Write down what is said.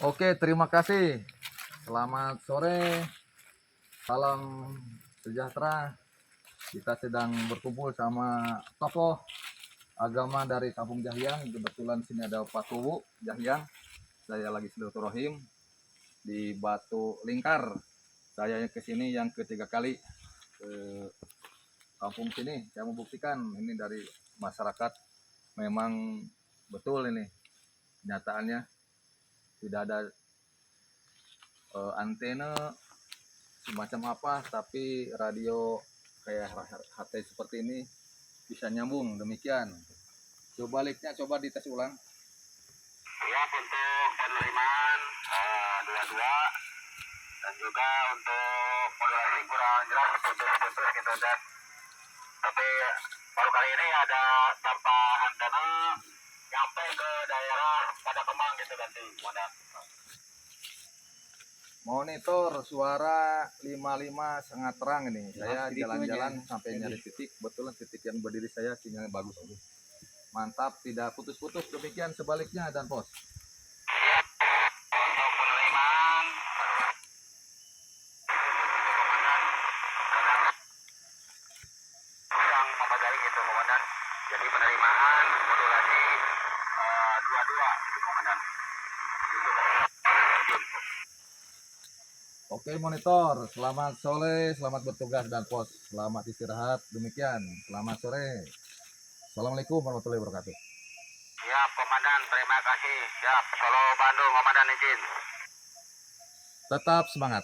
Oke, terima kasih. Selamat sore, salam sejahtera. Kita sedang berkumpul sama tokoh agama dari Kampung Jahyang. Kebetulan sini ada Pak Tuwu Jahyang. Saya lagi silaturahim di Batu Lingkar. Saya ke sini yang ketiga kali ke kampung sini. Saya membuktikan ini dari masyarakat memang betul ini kenyataannya tidak ada antena semacam apa, tapi radio kayak HT seperti ini bisa nyambung demikian. Coba dites ulang. Ya, untuk penerimaan dua-dua dan juga untuk modulasi kurang jelas putus-putus gitu dan tapi baru kali ini ada tanpa antena nyampe ke daerah pada kembang gitu ganti modal. Monitor suara 55 sangat terang ini. Saya jalan-jalan sampai nyari titik, betulan titik yang berdiri saya sinyalnya bagus. Mantap, tidak putus-putus. Demikian sebaliknya dan pos. Untuk penerimaan yang memadai gitu komandan. Jadi penerimaan modulasi dua-dua gitu komandan. Oke monitor, selamat sore, selamat bertugas dan pos, selamat istirahat. Demikian, selamat sore. Assalamualaikum warahmatullahi wabarakatuh. Siap komandan, terima kasih. Siap, Solo Bandung komandan izin. Tetap semangat.